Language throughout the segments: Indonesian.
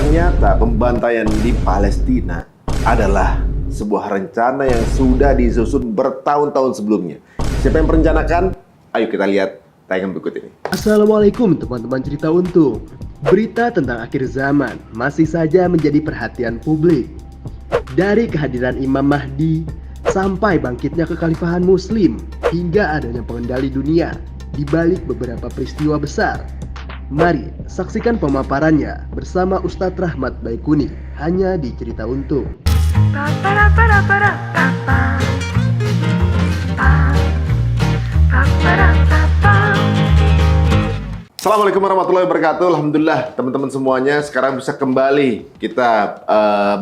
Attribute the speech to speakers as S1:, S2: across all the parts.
S1: Ternyata pembantaian di Palestina adalah sebuah rencana yang sudah disusun bertahun-tahun sebelumnya. Siapa yang merencanakan? Ayo kita lihat tayangan berikut ini.
S2: Assalamualaikum teman-teman cerita untung. Berita tentang akhir zaman masih saja menjadi perhatian publik. Dari kehadiran Imam Mahdi sampai bangkitnya kekhalifahan Muslim hingga adanya pengendali dunia di balik beberapa peristiwa besar. Mari saksikan pemaparannya bersama Ustadz Rahmat Baikuni hanya di Cerita Untung.
S1: Assalamualaikum warahmatullahi wabarakatuh. Alhamdulillah teman-teman semuanya sekarang bisa kembali kita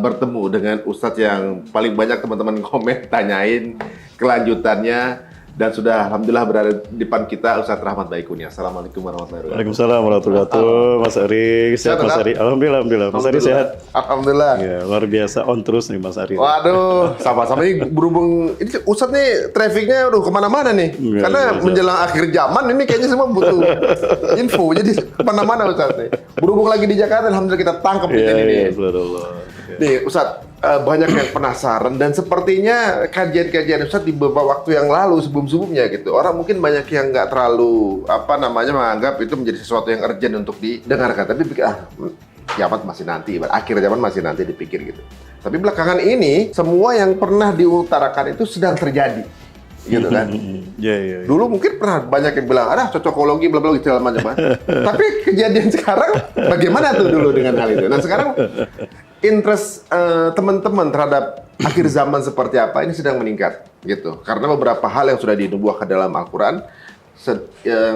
S1: bertemu dengan Ustadz yang paling banyak teman-teman komen tanyain kelanjutannya. Dan sudah alhamdulillah berada di depan kita Ustadz Rahmat Baikuni. Assalamualaikum warahmatullahi wabarakatuh.
S3: Waalaikumsalam warahmatullahi wabarakatuh. Mas Ari, sehat Mas Ari? Alhamdulillah. Mas Ari sehat?
S1: Alhamdulillah.
S3: Ya, luar biasa on terus nih Mas Ari.
S1: Waduh, sama-sama ini berhubung ini Ustadz nih trafficnya udah kemana-mana nih.
S3: Enggak,
S1: Karena menjelang akhir zaman ini kayaknya semua butuh info. Jadi kemana-mana Ustadz nih. Berhubung lagi di Jakarta, alhamdulillah kita tangkap
S3: Iya,
S1: ini nih. Nih Ustadz, banyak yang penasaran dan sepertinya kajian-kajian Ustadz di beberapa waktu yang lalu sebelum-sebelumnya gitu. Orang mungkin banyak yang nggak terlalu menganggap itu menjadi sesuatu yang urgent untuk didengarkan. Tapi zaman masih nanti, akhir zaman masih nanti dipikir gitu. Tapi belakangan ini semua yang pernah diutarakan itu sedang terjadi. Gitu kan.
S3: Iya.
S1: Dulu mungkin pernah banyak yang bilang, ada cocokologi bla bla segala macam. Tapi kejadian sekarang bagaimana tuh dulu dengan hal itu? Nah sekarang interest teman-teman terhadap akhir zaman seperti apa ini sedang meningkat gitu. Karena beberapa hal yang sudah dinubuahkan dalam Al-Qur'an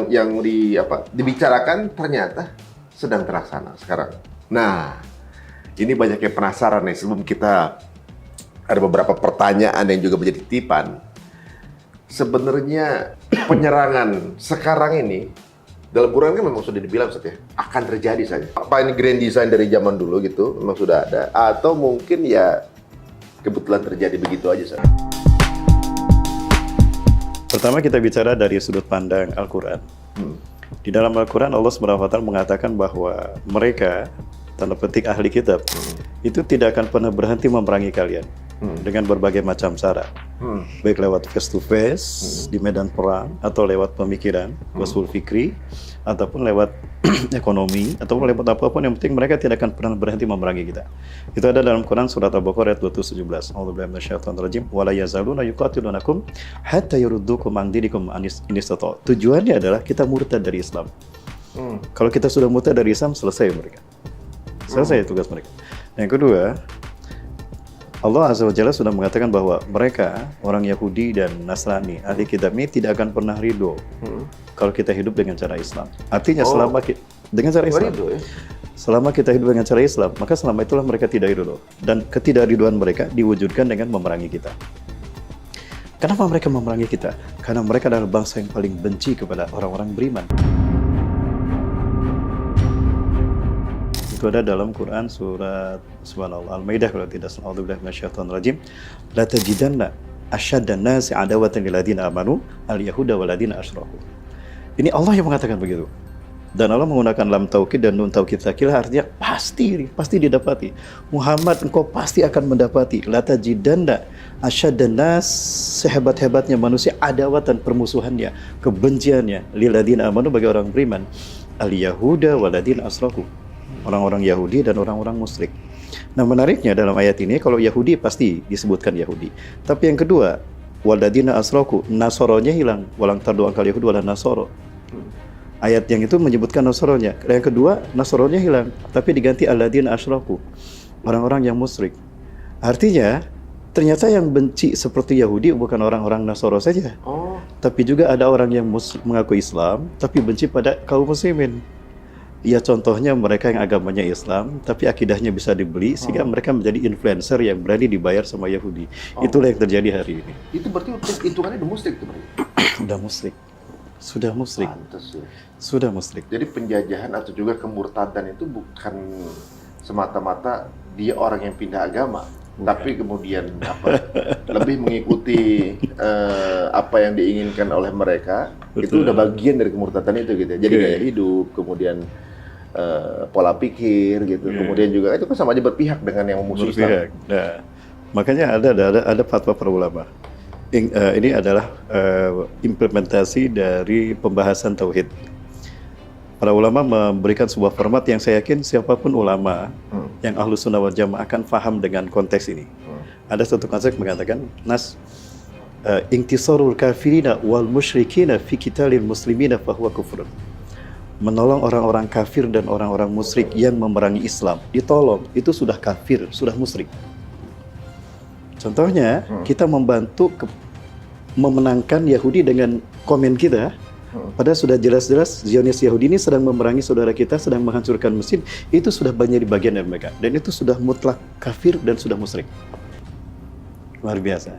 S1: yang dibicarakan ternyata sedang terlaksana sekarang. Nah, ini banyak yang penasaran nih sebelum kita ada beberapa pertanyaan yang juga menjadi titipan. Sebenarnya penyerangan sekarang ini dalam Quran kan memang sudah dibilang Ustaz ya, akan terjadi saja. Apa ini grand design dari zaman dulu gitu, memang sudah ada, atau mungkin ya kebetulan terjadi begitu aja Ustaz.
S3: Pertama kita bicara dari sudut pandang Al-Quran. Di dalam Al-Quran Allah SWT mengatakan bahwa mereka, tanda petik ahli kitab, itu tidak akan pernah berhenti memerangi kalian dengan berbagai macam cara. Baik lewat face to face di medan perang, atau lewat pemikiran, usul fikri, ataupun lewat ekonomi, ataupun lewat apapun, yang penting mereka tidak akan pernah berhenti memerangi kita. Itu ada dalam Quran surat Al-Baqarah ayat 217. A'udzubillahi minasyaitonir rajim. Wa la yazaluna yuqatilunakum hatta yuruddukum an dinikum in istata'u. Tujuannya adalah kita murtad dari Islam. Kalau kita sudah murtad dari Islam, selesai mereka. Selesai tugas mereka. Yang kedua, Allah Azza wa Jalla sudah mengatakan bahwa mereka, orang Yahudi dan Nasrani, ahli kitab ini tidak akan pernah ridho kalau kita hidup dengan cara Islam. Artinya dengan cara Islam, selama kita hidup dengan cara Islam, maka selama itulah mereka tidak ridho. Dan ketidakridhoan mereka diwujudkan dengan memerangi kita. Kenapa mereka memerangi kita? Karena mereka adalah bangsa yang paling benci kepada orang-orang beriman. Itu ada dalam Quran surat Subhanallah Al-Maidah kalau tidak salah. A'udzubillahi minasyaitonir rajim. La tajidanna asyaddan nasi adawatan lil ladzina amanu al-yahuda wal ladzina asyraku. Ini Allah yang mengatakan begitu. Dan Allah menggunakan lam taukid dan nun taukid tsakilah, artinya pasti didapati. Muhammad, engkau pasti akan mendapati. La tajidanna asyaddan nas, sehebat-hebatnya manusia, adawatan, permusuhannya, kebenciannya lil ladzina amanu, bagi orang beriman, al-yahuda wal ladzina asyraku, orang-orang Yahudi dan orang-orang musyrik. Nah menariknya dalam ayat ini, kalau Yahudi pasti disebutkan Yahudi. Tapi yang kedua, waladina asroku, nasoronya hilang. Walang tardu angkal Yahudi wala nasoro. Ayat yang itu menyebutkan nasoronya. Yang kedua, nasoronya hilang. Tapi diganti aladina asroku, orang-orang yang musyrik. Artinya, ternyata yang benci seperti Yahudi bukan orang-orang Nasoro saja. Tapi juga ada orang yang mengaku Islam, tapi benci pada kaum muslimin. Ya contohnya mereka yang agamanya Islam, tapi akidahnya bisa dibeli, sehingga mereka menjadi influencer yang berani dibayar sama Yahudi. Itulah yang terjadi hari ini.
S1: Itu berarti hitungannya udah musyrik tuh berarti?
S3: Sudah musyrik.
S1: Pantes ya.
S3: Sudah musyrik.
S1: Jadi penjajahan atau juga kemurtadan itu bukan semata-mata dia orang yang pindah agama. Tapi kemudian lebih mengikuti apa yang diinginkan oleh mereka. Betul. Itu udah bagian dari kemurtadan itu gitu. Jadi gaya hidup, kemudian pola pikir gitu. Kemudian juga itu kan sama aja berpihak dengan yang memusuhi Islam.
S3: Berpihak. Nah, makanya ada fatwa para ulama. Ini adalah implementasi dari pembahasan tauhid. Para ulama memberikan sebuah format yang saya yakin siapapun ulama yang ahlu sunnah wal jamaah akan paham dengan konteks ini. Ada satu konsep mengatakan, intisarul kafirina wal musyrikina fi qitalil muslimina fahuwa kufrun. Menolong orang-orang kafir dan orang-orang musyrik yang memerangi Islam, ditolong, itu sudah kafir, sudah musyrik. Contohnya, kita membantu memenangkan Yahudi dengan komen kita, padahal sudah jelas-jelas Zionis Yahudi ini sedang memerangi saudara kita, sedang menghancurkan mesin, itu sudah banyak di bagian dari mereka. Dan itu sudah mutlak kafir dan sudah musyrik. Luar biasa.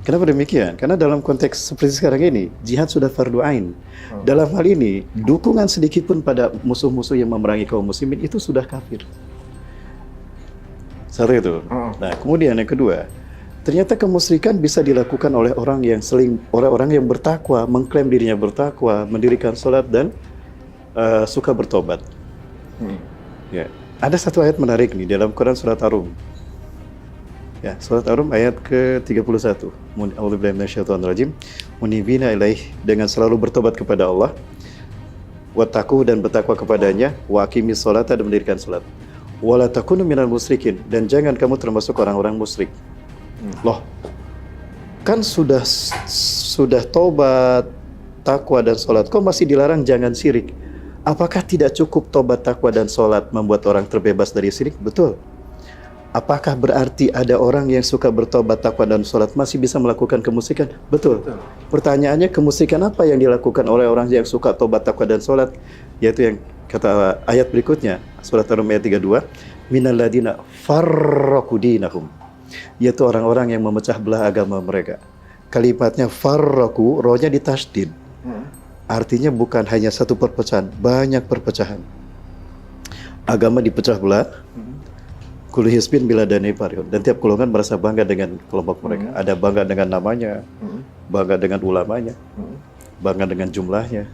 S3: Kenapa demikian? Karena dalam konteks seperti sekarang ini, jihad sudah fardu ain. Dalam hal ini, dukungan sedikit pun pada musuh-musuh yang memerangi kaum muslimin itu sudah kafir. Satu itu. Nah, kemudian yang kedua, ternyata kemusyrikan bisa dilakukan oleh orang yang bertakwa, mengklaim dirinya bertakwa, mendirikan salat dan suka bertobat. Ya, ada satu ayat menarik nih dalam Quran surat Ar-Rum. Ya, surat Ar-Rum ayat ke-31. A'udzubillahi minasyaitonirrajim. Munibina ilaih, dengan selalu bertobat kepada Allah, wattaqu dan bertakwa kepadanya, wa aqimis sholata dan mendirikan salat. Wala takunu minal musyrikin, dan jangan kamu termasuk orang-orang musyrik. Loh, kan sudah tobat, takwa dan sholat, kok masih dilarang jangan syirik? Apakah tidak cukup tobat, takwa dan sholat membuat orang terbebas dari syirik? Betul. Apakah berarti ada orang yang suka bertobat, takwa dan sholat masih bisa melakukan kemusyrikan? Betul. Pertanyaannya, kemusyrikan apa yang dilakukan oleh orang yang suka tobat, takwa dan sholat? Yaitu yang kata ayat berikutnya, surat Ar-Rum ayat 32, minal ladina farraqu dinahum, yaitu orang-orang yang memecah belah agama mereka. Kalimatnya farraqu, rohnya ditasydid. Artinya bukan hanya satu perpecahan, banyak perpecahan. Agama dipecah belah. Kullu hizbin bima ladayhim farihun, dan tiap golongan merasa bangga dengan kelompok mereka. Ada bangga dengan namanya, bangga dengan ulamanya, bangga dengan jumlahnya,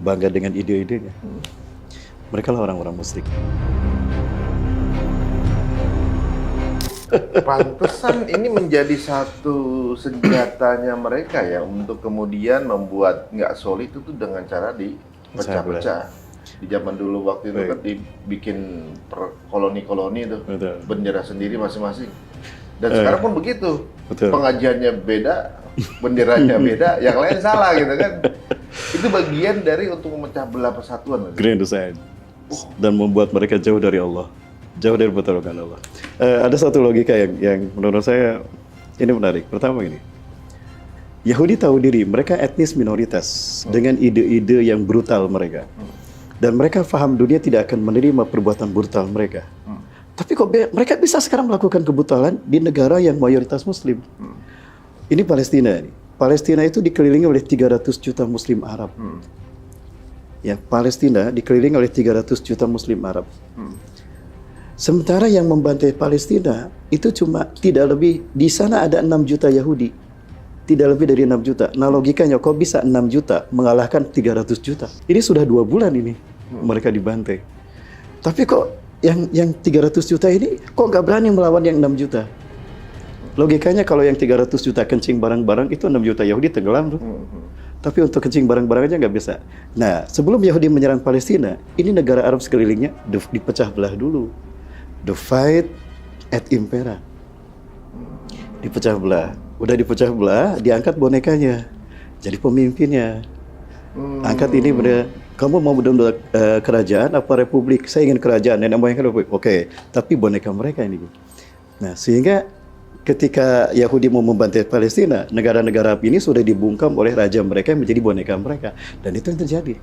S3: bangga dengan ide-idenya. Mereka lah orang-orang musyrik.
S1: Pantesan ini menjadi satu senjatanya mereka ya untuk kemudian membuat nggak solid itu tuh dengan cara dipecah-pecah. Di zaman dulu waktu itu kan dibikin koloni-koloni itu, bendera sendiri masing-masing. Dan sekarang pun begitu. Pengajiannya beda, benderanya beda, yang lain salah gitu kan. Itu bagian dari untuk memecah belah persatuan.
S3: Grand design. Dan membuat mereka jauh dari Allah. Jauh dari pertolongan Allah. Ada satu logika yang menurut saya ini menarik. Pertama ini, Yahudi tahu diri mereka etnis minoritas dengan ide-ide yang brutal mereka, dan mereka paham dunia tidak akan menerima perbuatan brutal mereka. Tapi kok mereka bisa sekarang melakukan kebrutalan di negara yang mayoritas Muslim? Ini Palestina. Palestina itu dikelilingi oleh 300 juta Muslim Arab. Ya, Palestina dikelilingi oleh 300 juta Muslim Arab. Sementara yang membantai Palestina itu cuma tidak lebih, di sana ada 6 juta Yahudi. Tidak lebih dari 6 juta. Nah, logikanya kok bisa 6 juta mengalahkan 300 juta? Ini sudah 2 bulan ini mereka dibantai. Tapi kok yang 300 juta ini kok nggak berani melawan yang 6 juta? Logikanya kalau yang 300 juta kencing barang-barang itu 6 juta Yahudi tenggelam tuh. Tapi untuk kencing barang-barang aja nggak bisa. Nah, sebelum Yahudi menyerang Palestina, ini negara Arab sekelilingnya dipecah belah dulu. Divide et impera. Dipecah belah. Udah dipecah belah, diangkat bonekanya. Jadi pemimpinnya. Angkat ini bener. Kamu mau benar-benar kerajaan apa republik? Saya ingin kerajaan. Nenek moyang republik. Oke, tapi boneka mereka ini. Nah, sehingga ketika Yahudi mau membantai Palestina, negara-negara Arab ini sudah dibungkam oleh raja mereka yang menjadi boneka mereka. Dan itu yang terjadi.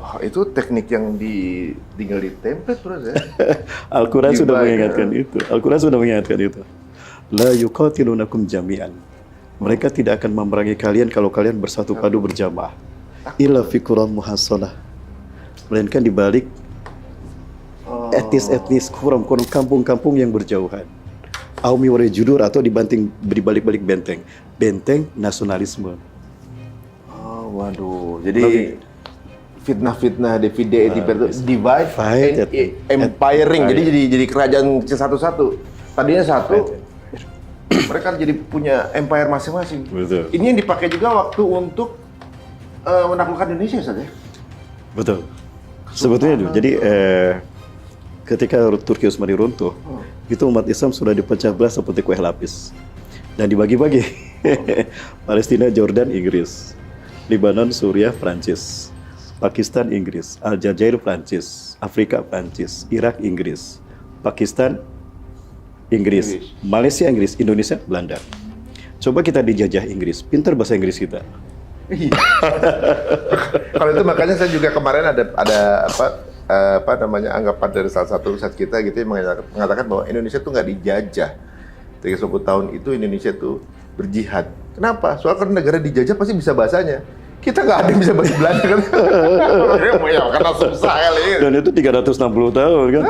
S1: Wah, itu teknik yang tinggal di template, bro ya.
S3: Al-Quran sudah mengingatkan itu. Al-Quran sudah mengingatkan itu. La yuqatilunakum jami'an. Mereka tidak akan memerangi kalian kalau kalian bersatu padu berjamaah. Illa fi quran muhassonah. Melainkan di balik etnis-etnis kuram, kampung-kampung yang berjauhan. Aumi wari judur, atau di balik-balik benteng. Benteng nasionalisme.
S1: Oh, waduh. Jadi fitnah-fitnah, divide itu divide
S3: Fight
S1: and empiring. Jadi jadi kerajaan kecil satu-satu. Tadinya satu, mereka jadi punya empire masing-masing.
S3: Betul.
S1: Ini yang dipakai juga waktu untuk menaklukkan Indonesia, Ustaz ya?
S3: Betul. Sebetulnya itu. Jadi ketika Turki Utsmani runtuh, itu umat Islam sudah dipecah belah seperti kue lapis dan dibagi-bagi. Palestina, Jordan, Inggris, Lebanon, Suriah, Prancis, Pakistan, Inggris, Aljazair, Prancis, Afrika, Prancis, Irak, Inggris, Pakistan, Inggris, Malaysia, Inggris, Indonesia, Belanda. Coba kita dijajah Inggris, pintar bahasa Inggris kita.
S1: Iya. Kalau itu makanya saya juga kemarin ada apa namanya anggapan dari salah satu ustadz kita gitu yang mengatakan bahwa Indonesia tuh nggak dijajah. 30 tahun itu Indonesia tuh berjihad. Kenapa? Soalnya kan negara dijajah pasti bisa bahasanya. Kita nggak ada yang bisa bahasa Belanda kan? Ya, karena susah kali.
S3: Dan itu 360 tahun kan?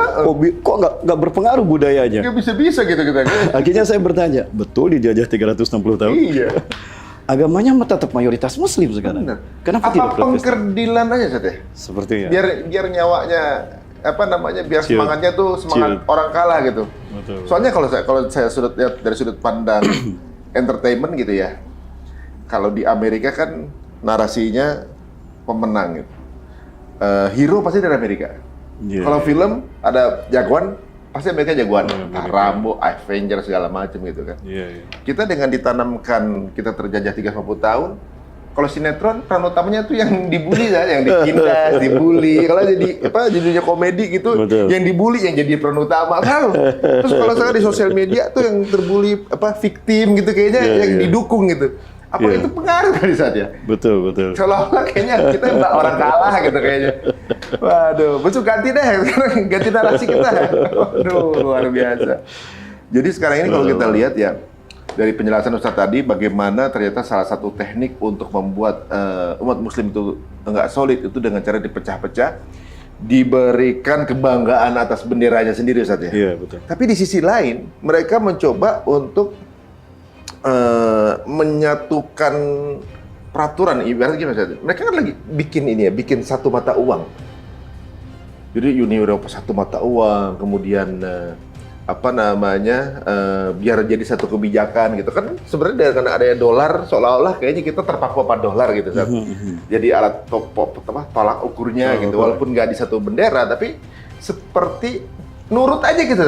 S3: Kok nggak berpengaruh budayanya?
S1: Nggak bisa gitu kita.
S3: Akhirnya saya bertanya, betul dijajah 360 tahun?
S1: Iya.
S3: Agamanya tetap mayoritas Muslim sekarang.
S1: Benar.
S3: Kenapa
S1: Apa
S3: tidak Protestan?
S1: pengkerdilan aja Ustaz ya?
S3: Sepertinya.
S1: Biar nyawanya biar
S3: Chill.
S1: semangatnya tuh semangat
S3: Chill.
S1: orang kalah gitu.
S3: Betul.
S1: Soalnya kalau saya sudut lihat dari sudut pandang entertainment gitu ya. Kalau di Amerika kan narasinya pemenang gitu. Hero pasti dari Amerika.
S3: Yeah.
S1: Kalau film ada jagoan pasti Amerika jagoan. Rambo, Avengers segala macam gitu kan.
S3: Iya, iya.
S1: Kita dengan ditanamkan kita terjajah 30 tahun, kalau sinetron peran utamanya tuh yang dibully kan, yang ditindas, dibully. Kalau jadi jadinya komedi gitu,
S3: Betul.
S1: yang dibully yang jadi peran utama kan. Terus kalau sekarang di sosial media tuh yang terbully victim gitu kayaknya yang didukung gitu. Apa itu pengaruh kali saat ya?
S3: Betul, betul.
S1: Seolah-olah kayaknya kita mbak orang kalah gitu kayaknya. Waduh, besok ganti deh, sekarang ganti narasi kita. Waduh, luar biasa. Jadi sekarang ini kalau kita lihat ya, dari penjelasan Ustadz tadi, bagaimana ternyata salah satu teknik untuk membuat umat muslim itu enggak solid itu dengan cara dipecah-pecah, diberikan kebanggaan atas benderanya sendiri Ustadz ya.
S3: Iya, betul.
S1: Tapi di sisi lain, mereka mencoba untuk menyatukan peraturan, ibaratnya gimana Ustadz? Mereka kan lagi bikin satu mata uang. Jadi Uni Eropa satu mata uang, kemudian biar jadi satu kebijakan gitu kan. Sebenarnya dengan adanya dolar seolah-olah kayaknya kita terpaku pada dolar gitu kan. Jadi alat tolak ukurnya gitu, walaupun nggak di satu bendera tapi seperti nurut aja gitu.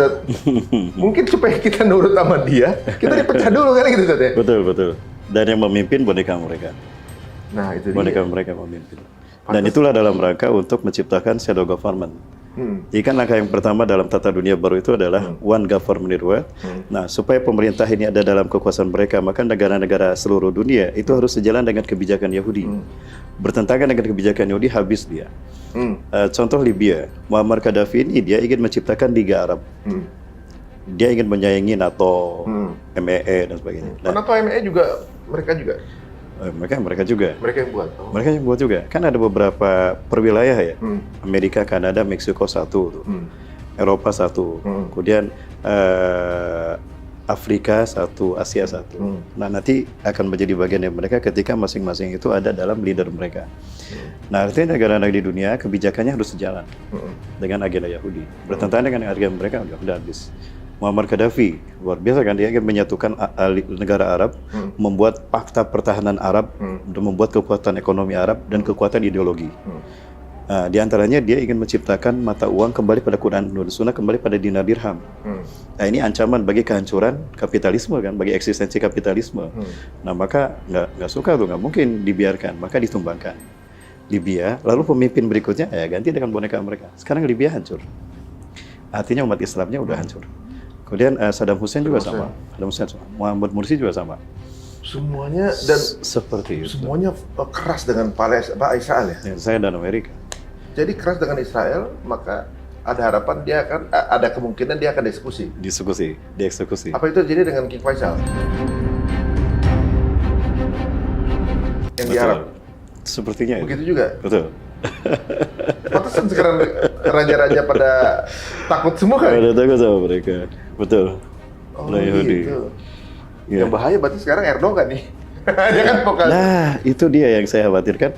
S1: Mungkin supaya kita nurut sama dia, kita dipecah dulu kan gitu ya.
S3: Betul, betul. Dan yang memimpin boneka mereka.
S1: Nah, itu
S3: Boneka
S1: dia.
S3: mereka memimpin. Dan itulah dalam rangka untuk menciptakan shadow government. Jadi kan langkah yang pertama dalam tata dunia baru itu adalah one government in the world. Nah, supaya pemerintah ini ada dalam kekuasaan mereka, maka negara-negara seluruh dunia itu harus sejalan dengan kebijakan Yahudi. Bertentangan dengan kebijakan Yahudi, habis dia. Contoh Libya, Muammar Gaddafi ini dia ingin menciptakan Liga Arab. Dia ingin menyaingi NATO, MEE dan sebagainya. Nah,
S1: Kenapa ME juga mereka juga?
S3: mereka juga.
S1: Mereka yang buat. Oh.
S3: Mereka yang buat juga. Kan ada beberapa perwilayah ya. Amerika, Kanada, Meksiko satu tuh. Eropa satu. Kemudian Afrika satu, Asia satu. Nah, nanti akan menjadi bagian dari mereka ketika masing-masing itu ada dalam leader mereka. Nah, artinya negara-negara di dunia kebijakannya harus sejalan dengan agenda Yahudi. Bertentangan dengan agenda mereka udah habis. Muammar Gaddafi luar biasa kan, dia ingin menyatukan negara Arab, membuat fakta pertahanan Arab, untuk membuat kekuatan ekonomi Arab dan kekuatan ideologi. Nah, di antaranya dia ingin menciptakan mata uang kembali pada Quran dan Sunnah, kembali pada dinar dirham. Nah, ini ancaman bagi kehancuran kapitalisme kan, bagi eksistensi kapitalisme. Nah, maka nggak suka tuh, nggak mungkin dibiarkan, maka ditumbangkan. Libya, lalu pemimpin berikutnya ya ganti dengan boneka mereka. Sekarang Libya hancur. Artinya umat Islamnya udah hancur. Kemudian Saddam Hussein juga sama. Saddam Hussein sama. Muhammad Mursi juga sama.
S1: Semuanya dan
S3: Seperti itu.
S1: semuanya keras dengan Israel ya.
S3: Ya, saya dan Amerika.
S1: Jadi keras dengan Israel, maka ada harapan dia akan ada kemungkinan dia akan dieksekusi.
S3: Dieksekusi.
S1: Apa itu terjadi dengan King Faisal? Yang di
S3: Betul.
S1: Arab.
S3: Sepertinya itu.
S1: Begitu juga.
S3: Betul.
S1: Pantesan sekarang raja-raja pada takut semua kan?
S3: Ada takut sama mereka. Betul.
S1: Oh
S3: Orang Yahudi.
S1: gitu.
S3: Ya.
S1: Yang bahaya berarti sekarang Erdogan nih. Dia kan bukan.
S3: Nah, itu dia yang saya khawatirkan.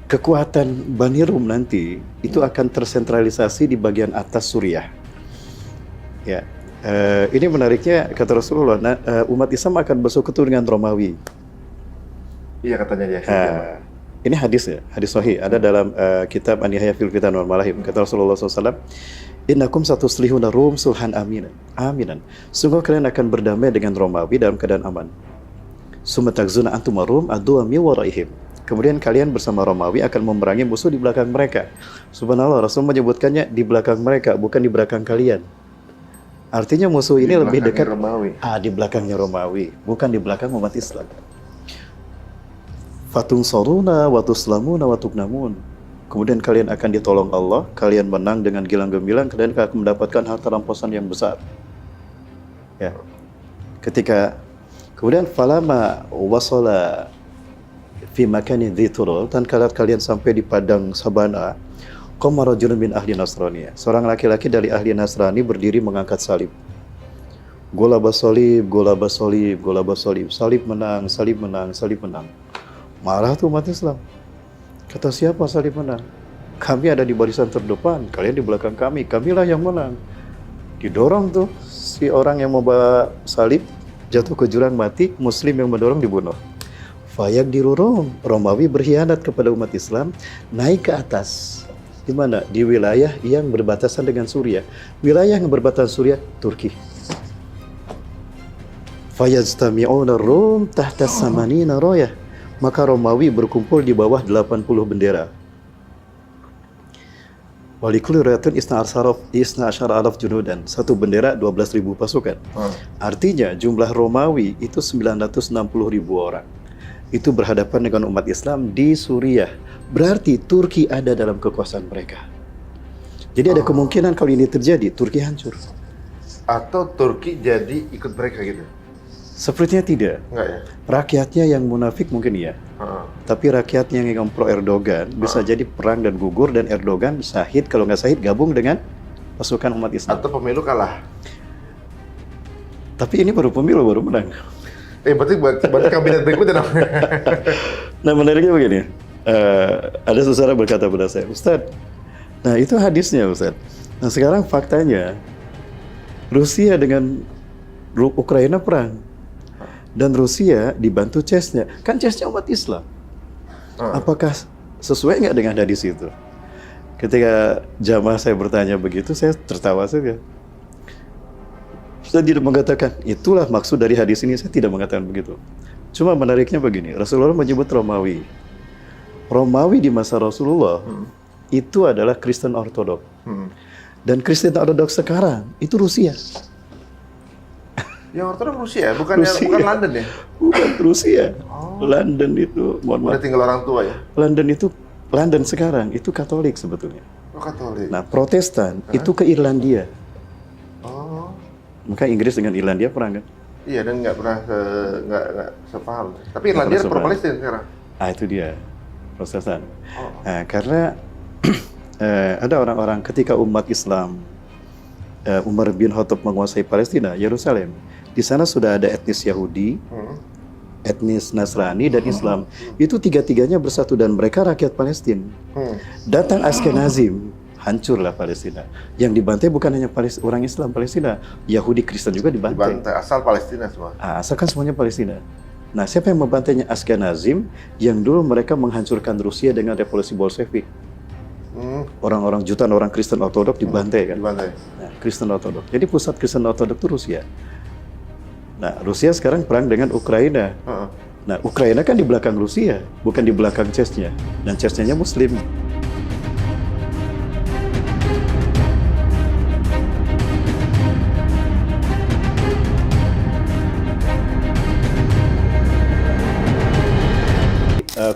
S3: kekuatan Bani Rum nanti itu akan tersentralisasi di bagian atas Suriah. Ya, ini menariknya kata Rasulullah, umat Islam akan bersekutu dengan Romawi.
S1: Iya katanya dia.
S3: Ini hadis ya, hadis sahih. Ada dalam kitab An-Nihayah fil Fitan wal Malahib. Kata Rasulullah SAW, Innakum satuslihuna Rum sulhan aminan. Sungguh kalian akan berdamai dengan Romawi dalam keadaan aman. Sumatagzuna antum Rum adu mi waraihim. Kemudian kalian bersama Romawi akan memerangi musuh di belakang mereka. Subhanallah, Rasul menyebutkannya di belakang mereka, bukan di belakang kalian. Artinya musuh ini lebih dekat
S1: Romawi.
S3: di belakangnya Romawi, bukan di belakang umat Islam. Fatung soruna watuslamuna watuknamun. Kemudian kalian akan ditolong Allah, kalian menang dengan gilang gemilang, kalian akan mendapatkan harta rampasan yang besar. Ya. Kemudian falama wasala fi makanin dziturul, dan kalian sampai di padang sabana, qama rajulun min ahli Nasraniyah. Seorang laki-laki dari ahli Nasrani berdiri mengangkat salib. Golabas salib, salib menang, salib menang. Marah tuh umat Islam. Kata siapa salib menang? Kami ada di barisan terdepan, kalian di belakang kami, kamilah yang menang. Didorong tuh si orang yang membawa salib, jatuh ke jurang mati, Muslim yang mendorong dibunuh. Fayak dirurum, Romawi berkhianat kepada umat Islam, naik ke atas. Di mana? Di wilayah yang berbatasan dengan Suriah. Wilayah yang berbatasan Suriah, Turki. Fayajtami'una Rum tahta samanina royah. Maka Romawi berkumpul di bawah 80 bendera. Walikul riwayatun isna asyara alaf junudan. Satu bendera 12.000 pasukan. Artinya jumlah Romawi itu 960.000 orang. Itu berhadapan dengan umat Islam di Suriah. Berarti Turki ada dalam kekuasaan mereka. Jadi ada kemungkinan kalau ini terjadi, Turki hancur.
S1: Atau Turki jadi ikut mereka gitu?
S3: Sepertinya tidak.
S1: Enggak ya?
S3: Rakyatnya yang munafik mungkin iya. Tapi rakyatnya yang pro Erdogan bisa jadi perang dan gugur, dan Erdogan syahid, kalau nggak syahid gabung dengan pasukan umat Islam.
S1: Atau pemilu kalah.
S3: Tapi ini baru pemilu, baru menang.
S1: Berarti kabinet berikutnya dong.
S3: Nah menariknya begini, ada seseorang berkata pada saya, Ustadz, nah itu hadisnya Ustadz. Nah sekarang faktanya, Rusia dengan Ukraina perang. Dan Rusia dibantu CES-nya. Kan CES-nya umat Islam. Apakah sesuai nggak dengan hadis itu? Ketika jamaah saya bertanya begitu, saya tertawa saja. Saya tidak mengatakan, itulah maksud dari hadis ini, saya tidak mengatakan begitu. Cuma menariknya begini, Rasulullah menyebut Romawi. Romawi di masa Rasulullah, itu adalah Kristen Ortodok. Dan Kristen Ortodok sekarang, itu Rusia.
S1: Yang Ortodok Rusia, bukan London ya?
S3: Bukan Rusia. London itu, mohon maaf.
S1: Udah tinggal orang tua ya?
S3: London sekarang itu Katolik sebetulnya.
S1: Oh Katolik.
S3: Nah Protestan itu ke Irlandia.
S1: Oh.
S3: Maka Inggris dengan Irlandia perang kan?
S1: Iya, dan nggak pernah nggak sepaham. Tapi Irlandia pro Palestina sekarang.
S3: Itu dia Protestan. Nah, karena ada orang-orang ketika umat Islam Umar bin Khattab menguasai Palestina, Yerusalem. Di sana sudah ada etnis Yahudi, etnis Nasrani, dan Islam. Itu tiga-tiganya bersatu dan mereka rakyat Palestina. Datang Ashkenazim, hancurlah Palestina. Yang dibantai bukan hanya orang Islam Palestina, Yahudi Kristen juga dibantai.
S1: Asal Palestina semua.
S3: Asalkan semuanya Palestina. Nah, siapa yang membantainya? Ashkenazim, yang dulu mereka menghancurkan Rusia dengan revolusi Bolshevik. Orang-orang jutaan orang Kristen Ortodok dibantai kan?
S1: Dibantai.
S3: Nah, Kristen Ortodok. Jadi pusat Kristen Ortodok itu Rusia. Nah, Rusia sekarang perang dengan Ukraina. Nah, Ukraina kan di belakang Rusia, bukan di belakang CES-nya. Dan CES-nya Muslim.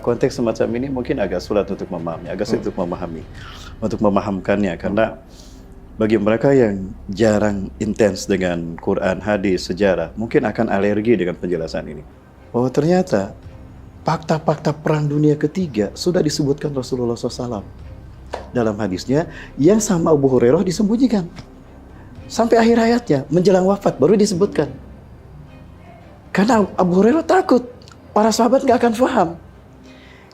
S3: Konteks semacam ini mungkin agak sulit untuk memahami, untuk memahamkannya, karena bagi mereka yang jarang intens dengan Quran, hadis, sejarah, mungkin akan alergi dengan penjelasan ini. Bahwa ternyata fakta-fakta Perang Dunia Ketiga sudah disebutkan Rasulullah SAW dalam hadisnya, yang sama Abu Hurairah disembunyikan sampai akhir hayatnya, menjelang wafat baru disebutkan. Karena Abu Hurairah takut para sahabat nggak akan paham.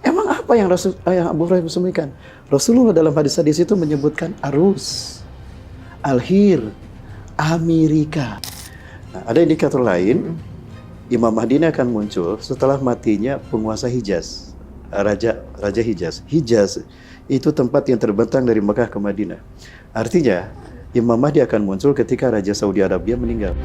S3: Emang Apa yang yang Abu Hurairah sembunyikan? Rasulullah dalam hadis-hadis itu menyebutkan arus, alhir, Amerika. Nah, ada indikator lain, Imam Mahdi ini akan muncul setelah matinya penguasa Hijaz, Raja Hijaz. Hijaz itu tempat yang terbentang dari Mekah ke Madinah. Artinya, Imam Mahdi akan muncul ketika Raja Saudi Arabia meninggal.